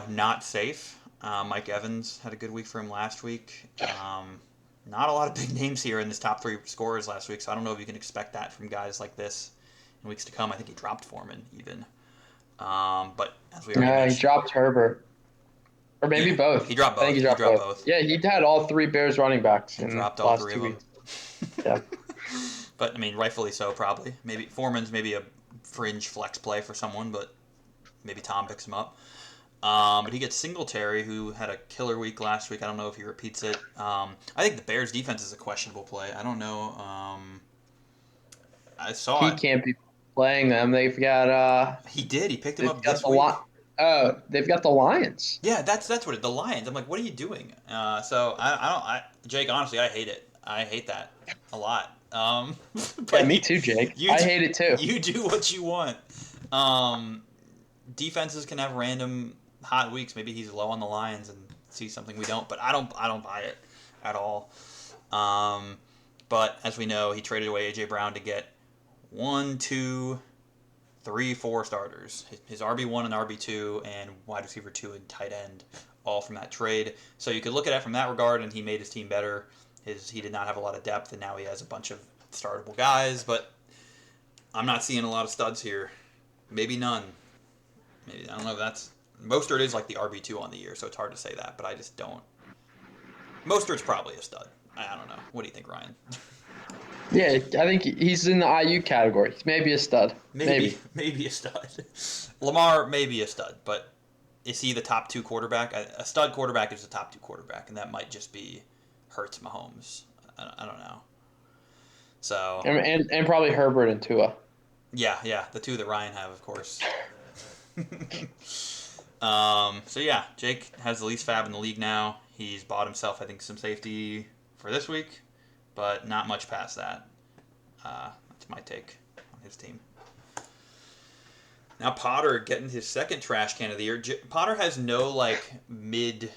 S1: not safe. Mike Evans had a good week for him last week. Not a lot of big names here in his top 3 scorers last week, so I don't know if you can expect that from guys like this in weeks to come. I think he dropped Foreman even. But as we already
S2: He
S1: mentioned,
S2: dropped Herbert, or maybe both.
S1: he dropped
S2: I think
S1: both.
S2: he
S1: He
S2: dropped
S1: dropped
S2: both.
S1: both.
S2: Yeah, he had all 3 Bears running backs
S1: He
S2: in
S1: dropped
S2: the
S1: all
S2: last
S1: 3 of
S2: 2
S1: them.
S2: weeks. Yeah.
S1: But I mean, rightfully so, probably. Maybe Foreman's maybe a fringe flex play for someone, but maybe Tom picks him up. But he gets Singletary, who had a killer week last week. I don't know if he repeats it. I think the Bears' defense is a questionable play. I don't know. I saw
S2: He
S1: it.
S2: can't be playing them.
S1: He did. He picked him
S2: They've
S1: up
S2: got
S1: this week.
S2: they've got the Lions.
S1: Yeah, that's what the Lions. I'm like, what are you doing? So I don't. Jake, honestly, I hate it. I hate that a lot.
S2: Yeah,
S1: But
S2: me too, Jake.
S1: you
S2: I hate it too.
S1: you do what you want. Um, Defenses can have random hot weeks. Maybe he's low on the Lions and sees something we don't. But I don't buy it at all. But as we know, he traded away AJ Brown to get 1, 2, 3, 4 starters. His RB1 and RB2 and wide receiver 2 and tight end, all from that trade. So you could look at it from that regard, and he made his team better. He did not have a lot of depth, and now he has a bunch of startable guys. But I'm not seeing a lot of studs here. Maybe none. Maybe I don't know if that's Mostert is like the RB2 on the year, so it's hard to say that, but I just don't. Mostert's probably a stud. I don't know. What do you think, Ryan?
S2: Yeah, I think he's in the IU category. He's maybe a stud.
S1: Maybe a stud. Lamar maybe a stud, but is he the top 2 quarterback? A stud quarterback is the top 2 quarterback, and that might just be Hurts, Mahomes. I don't know. So
S2: And probably Herbert and Tua.
S1: yeah, the 2 that Ryan have, of course. So yeah, Jake has the least fab in the league now. He's bought himself, I think, some safety for this week, but not much past that. That's my take on his team. Now Potter getting his second trash can of the year. Potter has no like mid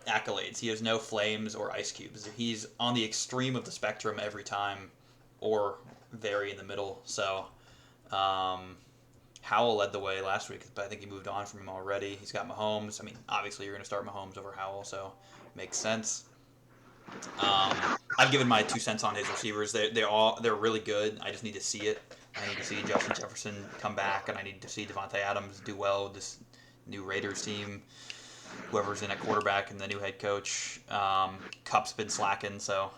S1: accolades. He has no flames or ice cubes. He's on the extreme of the spectrum every time, or very in the middle. So Howell led the way last week, but I think he moved on from him already. He's got Mahomes. I mean, obviously you're going to start Mahomes over Howell, so makes sense. I've given my 2 cents on his receivers. They're really good. I just need to see it. I need to see Justin Jefferson come back, and I need to see Devontae Adams do well with this new Raiders team. Whoever's in at quarterback and the new head coach. Kupp's been slacking, so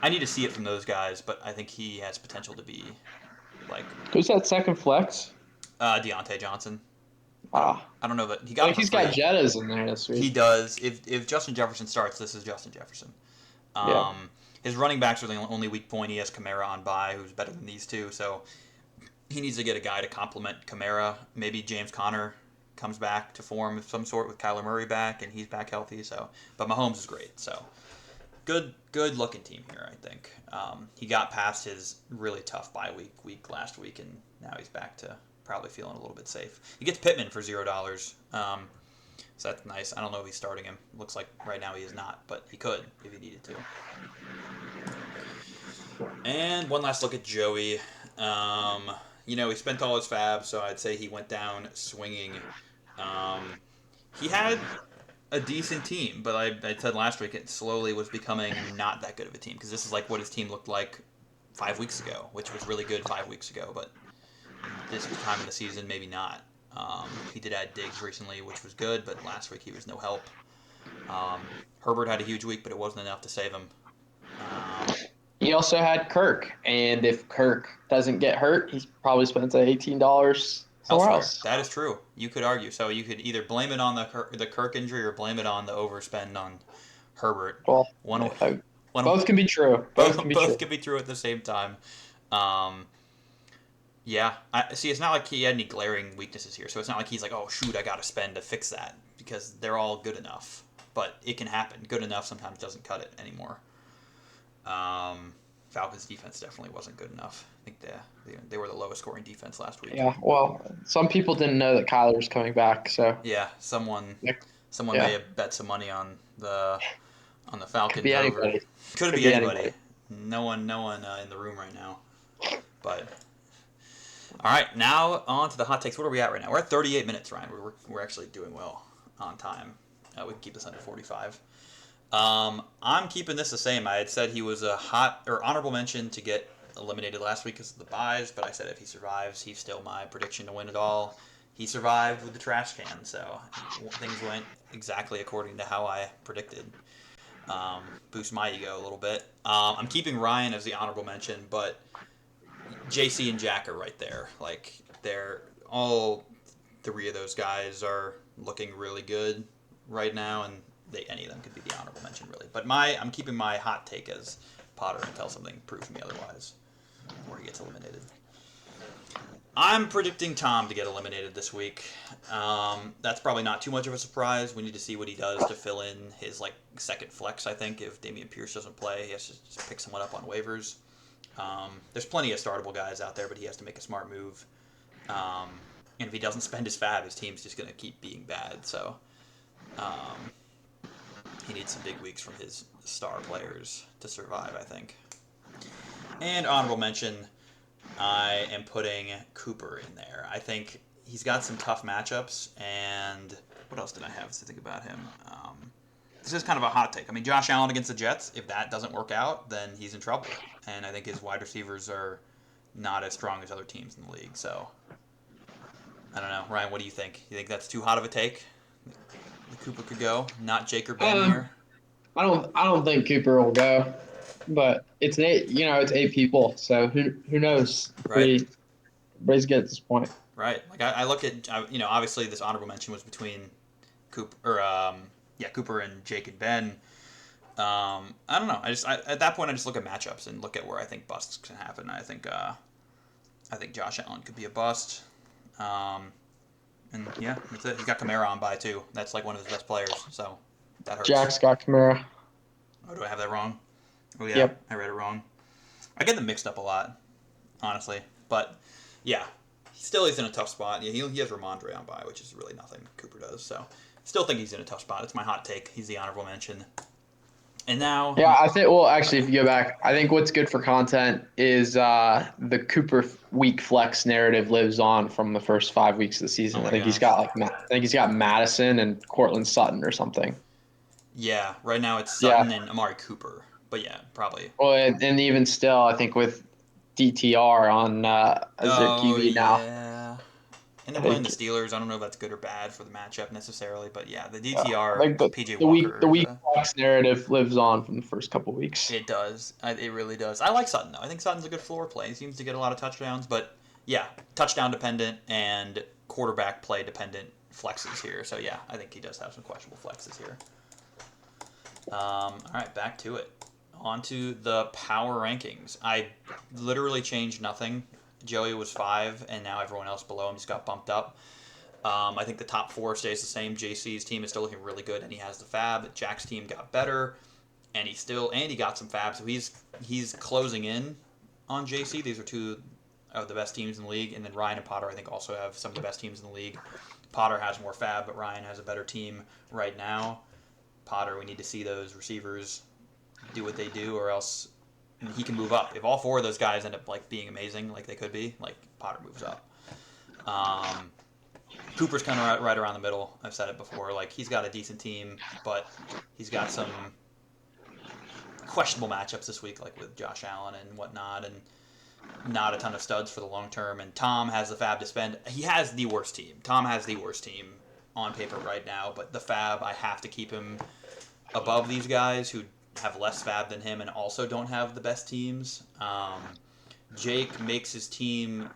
S1: I need to see it from those guys. But I think he has potential to be like
S2: Who's that second flex?
S1: Deontay Johnson.
S2: Ah,
S1: I don't know that he
S2: I
S1: got him
S2: think
S1: for
S2: he's
S1: free.
S2: got Jettas in there this week.
S1: He does. If Justin Jefferson starts, this is Justin Jefferson.
S2: Yeah.
S1: His running backs are the only weak point. He has Kamara on bye, who's better than these two. So he needs to get a guy to complement Kamara. Maybe James Conner comes back to form of some sort with Kyler Murray back, and he's back healthy. So, but Mahomes is great. So good looking team here, I think. He got past his really tough bye week last week, and now he's back to probably feeling a little bit safe. He gets Pittman for $0. So that's nice. I don't know if he's starting him. Looks like right now he is not, but he could if he needed to. And one last look at Joey. He spent all his fab, so I'd say he went down swinging. He had a decent team, but I said last week it slowly was becoming not that good of a team because this is like what his team looked like 5 weeks ago, which was really good 5 weeks ago, but this time of the season maybe not. He did add Diggs recently, which was good, but last week he was no help. Herbert had a huge week, but it wasn't enough to save him.
S2: He also had Kirk, and if Kirk doesn't get hurt, he's probably spent that $18 somewhere
S1: Elsewhere.
S2: else.
S1: That is true. You could argue. So you could either blame it on the Kirk injury or blame it on the overspend on Herbert.
S2: Well,
S1: One,
S2: both can be true. Both can be true.
S1: both can be true at the same time. Yeah. It's not like he had any glaring weaknesses here. So it's not like he's like, oh, shoot, I got to spend to fix that. Because they're all good enough. But it can happen. Good enough sometimes doesn't cut it anymore. Falcons' defense definitely wasn't good enough. I think they were the lowest scoring defense last week.
S2: Yeah, well, some people didn't know that Kyler was coming back, so
S1: Yeah, someone
S2: yeah.
S1: may have bet some money on the Falcons
S2: Could be
S1: over.
S2: anybody.
S1: Could be anybody. No one in the room right now. But all right, now on to the hot takes. What are we at right now? We're at 38 minutes, Ryan. We're actually doing well on time. We can keep this under 45. I'm keeping this the same. I had said he was a hot or honorable mention to get eliminated last week because of the buys, but I said if he survives, he's still my prediction to win it all. He survived with the trash can, so things went exactly according to how I predicted. Boost my ego a little bit. I'm keeping Ryan as the honorable mention, but JC and Jack are right there. Like they're all 3 of those guys are looking really good right now, and any of them could be the honorable mention, really. But I'm keeping my hot take as Potter until something proves me otherwise, or he gets eliminated. I'm predicting Tom to get eliminated this week. That's probably not too much of a surprise. We need to see what he does to fill in his second flex. I think if Dameon Pierce doesn't play, he has to just pick someone up on waivers. There's plenty of startable guys out there, but he has to make a smart move. And if he doesn't spend his fab, his team's just going to keep being bad. So he needs some big weeks from his star players to survive, I think. And honorable mention, I am putting Cooper in there. I think he's got some tough matchups, and what else did I have to think about him? This is kind of a hot take. I mean, Josh Allen against the Jets, if that doesn't work out, then he's in trouble. And I think his wide receivers are not as strong as other teams in the league. So I don't know, Ryan. What do you think? You think that's too hot of a take? The Cooper could go, not Jake or Ben
S2: Um,
S1: here.
S2: I don't think Cooper will go, but it's eight. It's eight people, so who knows?
S1: Right.
S2: Everybody's good at this point.
S1: Right. Like I look at obviously this honorable mention was between Cooper or Cooper and Jake and Ben. I don't know. At that point I just look at matchups and look at where I think busts can happen. I think Josh Allen could be a bust. Um, and yeah, that's it. He's got Kamara on by too. That's like one of his best players. So that hurts.
S2: Jack's got Kamara.
S1: Oh, do I have that wrong? Oh yeah,
S2: Yep.
S1: I read it wrong. I get them mixed up a lot, honestly. But yeah, he's in a tough spot. Yeah, he has Ramondre on by, which is really nothing. Cooper does. So still think he's in a tough spot. It's my hot take. He's the honorable mention. And now,
S2: Yeah, I think. Well, actually, if you go back, I think what's good for content is the Cooper week flex narrative lives on from the first 5 weeks of the season.
S1: oh
S2: I
S1: my
S2: think he's
S1: gosh,
S2: got I think he's got Madison and Cortland Sutton or something.
S1: yeah. Right now it's
S2: Yeah.
S1: Sutton and Amari Cooper. But yeah, probably.
S2: Well, and even still, I think with DTR on as their
S1: Oh
S2: QB now,
S1: yeah. And
S2: I
S1: they're playing the
S2: think
S1: Steelers. I don't know if that's good or bad for the matchup necessarily, but yeah, the
S2: I
S1: DTR
S2: think the
S1: PJ
S2: the week
S1: Walker
S2: the
S1: is
S2: week
S1: a.
S2: flex narrative lives on from the first couple weeks.
S1: It does. It really does. I like Sutton though. I think Sutton's a good floor play. He seems to get a lot of touchdowns, but yeah, touchdown dependent and quarterback play dependent flexes here. So yeah, I think he does have some questionable flexes here. All right, back to it. On to the power rankings. I literally changed nothing. Joey was 5, and now everyone else below him just got bumped up. I think the top 4 stays the same. JC's team is still looking really good, and he has the fab. Jack's team got better, and he got some fab, so he's closing in on JC. These are two of the best teams in the league, and then Ryan and Potter I think also have some of the best teams in the league. Potter has more fab, but Ryan has a better team right now. Potter, we need to see those receivers do what they do, or else he can move up. If all 4 of those guys end up like being amazing, like they could be, like Potter moves up. Cooper's kind of right around the middle. I've said it before. Like he's got a decent team, but he's got some questionable matchups this week, like with Josh Allen and whatnot, and not a ton of studs for the long term. And Tom has the fab to spend. He has the worst team. Tom has the worst team on paper right now, but the fab, I have to keep him above these guys who have less fab than him and also don't have the best teams. Jake makes his team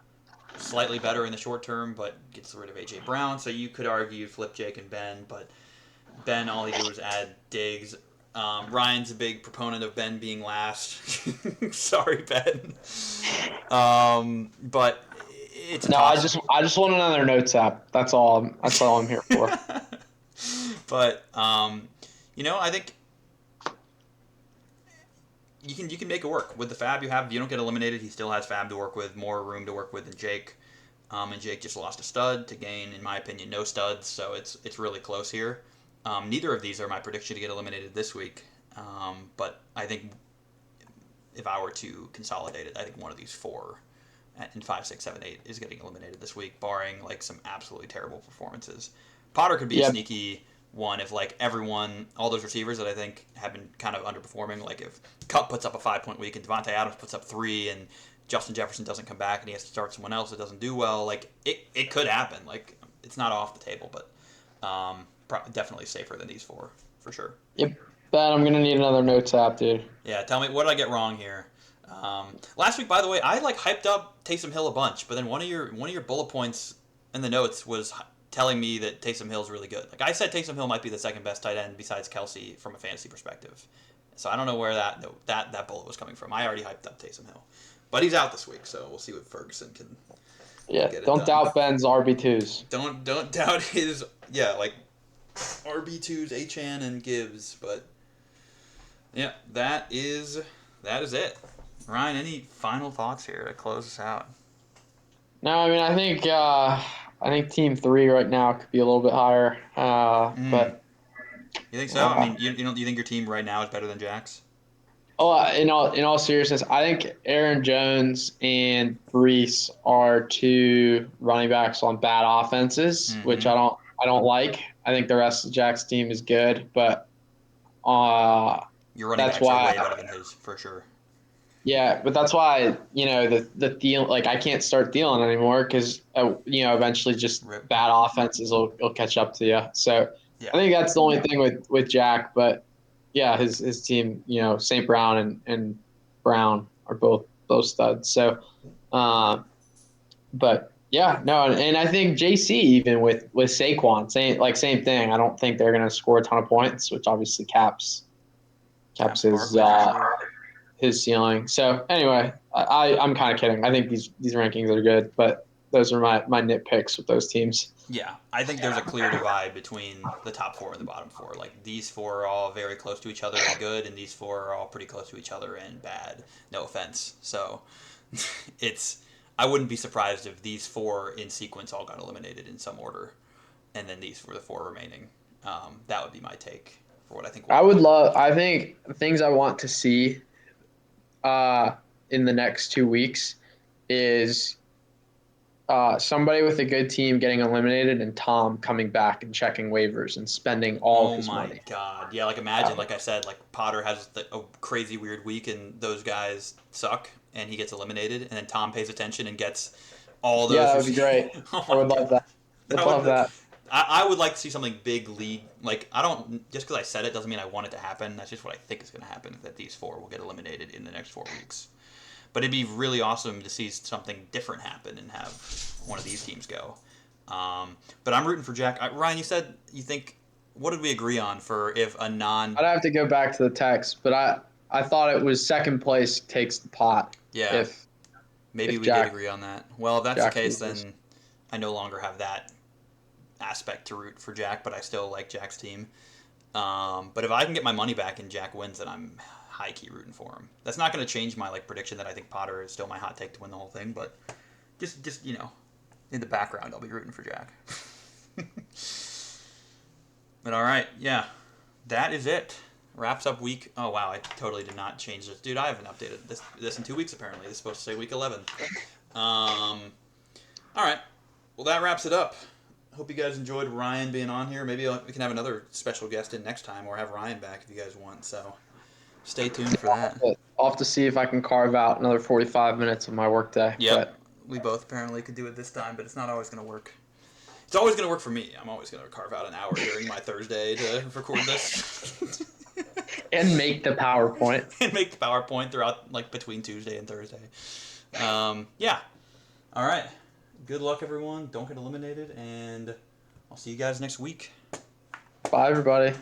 S1: slightly better in the short term, but gets rid of AJ Brown. So you could argue flip Jake and Ben, but Ben, all he did was add Diggs. Ryan's a big proponent of Ben being last. Sorry, Ben. But it's a
S2: No, I
S1: toss.
S2: just want another notes app. That's all I'm here for.
S1: But I think you can make it work with the fab you have. If you don't get eliminated, he still has fab to work with, more room to work with than Jake. And Jake just lost a stud to gain, in my opinion, no studs. So it's really close here. Neither of these are my prediction to get eliminated this week. But I think if I were to consolidate it, I think one of these 4 in 5, 6, 7, 8 is getting eliminated this week, barring like some absolutely terrible performances. Potter could be a
S2: Yep.
S1: sneaky one if like all those receivers that I think have been kind of underperforming, like if Cup puts up a 5-point week and Devontae Adams puts up 3 and Justin Jefferson doesn't come back and he has to start someone else that doesn't do well, like it could happen. Like it's not off the table, but definitely safer than these 4 for sure.
S2: Yep. Ben, I'm gonna need another notes app, dude.
S1: Yeah, tell me what did I get wrong here. Last week, by the way, I like hyped up Taysom Hill a bunch, but then one of your bullet points in the notes was telling me that Taysom Hill's really good. Like I said, Taysom Hill might be the second best tight end besides Kelsey from a fantasy perspective. So I don't know where that bullet was coming from. I already hyped up Taysom Hill, but he's out this week, so we'll see what Ferguson can
S2: Yeah.
S1: get it
S2: Don't
S1: done.
S2: doubt Ben's RB2s.
S1: Don't doubt his like RB2s, Achan and Gibbs, but yeah, that is it. Ryan, any final thoughts here to close us out?
S2: No, I mean I think Team 3 right now could be a little bit higher, but
S1: You think so? I mean, you think your team right now is better than Jack's?
S2: in all seriousness, I think Aaron Jones and Brees are 2 running backs on bad offenses, which
S1: Mm-hmm.
S2: I don't like. I think the rest of Jack's team is good, but uh,
S1: Your running
S2: that's
S1: backs are
S2: why
S1: way better than his, for sure.
S2: Yeah, but that's why the Thielen, like I can't start Thielen anymore because eventually just
S1: Rip.
S2: bad offenses will catch up to you. So I
S1: Yeah.
S2: think that's the only thing with Jack. But yeah, his team, St. Brown and Brown are both studs. So, uh, but yeah, no, and I think JC even with Saquon, same thing. I don't think they're gonna score a ton of points, which obviously caps
S1: Caps Barkley for sure.
S2: his ceiling. So anyway, I'm kind of kidding. I think these rankings are good, but those are my nitpicks with those teams.
S1: Yeah, I think there's a clear divide between the top four and the bottom four. Like these four are all very close to each other and good, and these four are all pretty close to each other and bad. No offense. So it's I wouldn't be surprised if these four in sequence all got eliminated in some order, and then these were the four remaining. That would be my take for what I think will
S2: I would
S1: happen.
S2: love. I think things I want to see uh, in the next 2 weeks is somebody with a good team getting eliminated and Tom coming back and checking waivers and spending all of
S1: Oh
S2: his
S1: my
S2: money.
S1: god. Yeah, like imagine, like I said, like Potter has a crazy weird week and those guys suck and he gets eliminated and then Tom pays attention and gets all
S2: Yeah,
S1: those
S2: that would be great.
S1: Oh
S2: I
S1: my
S2: would
S1: god.
S2: love that.
S1: That
S2: Would
S1: would
S2: love that.
S1: I would like to see something big league like I don't just because I said it doesn't mean I want it to happen. That's just what I think is going to happen that these four will get eliminated in the next 4 weeks. But it'd be really awesome to see something different happen and have one of these teams go. But I'm rooting for Jack. Ryan, you said you think. What did we agree on for if a non?
S2: I'd have to go back to the text, but I thought it was second place takes the pot
S1: Yeah,
S2: if
S1: maybe
S2: if
S1: we did
S2: Jack
S1: agree on that. Well, if that's the
S2: Jack
S1: case,
S2: loses.
S1: then I no longer have that aspect to root for Jack, but I still like Jack's team. But if I can get my money back and Jack wins, then I'm high key rooting for him. That's not going to change my prediction that I think Potter is still my hot take to win the whole thing. But just in the background, I'll be rooting for Jack. But all right, yeah, that is it. Wraps up week. Oh wow, I totally did not change this, dude. I haven't updated this in 2 weeks. Apparently, this is supposed to say week 11. All right, well that wraps it up. Hope you guys enjoyed Ryan being on here. Maybe we can have another special guest in next time, or have Ryan back if you guys want. So stay tuned for that.
S2: I'll have to see if I can carve out another 45 minutes of my workday.
S1: Yep,
S2: But
S1: we both apparently could do it this time, but it's not always going to work. It's always going to work for me. I'm always going to carve out an hour during my Thursday to record this.
S2: and make the PowerPoint.
S1: And make the PowerPoint throughout, between Tuesday and Thursday. Yeah. All right. Good luck, everyone. Don't get eliminated, and I'll see you guys next week.
S2: Bye, everybody.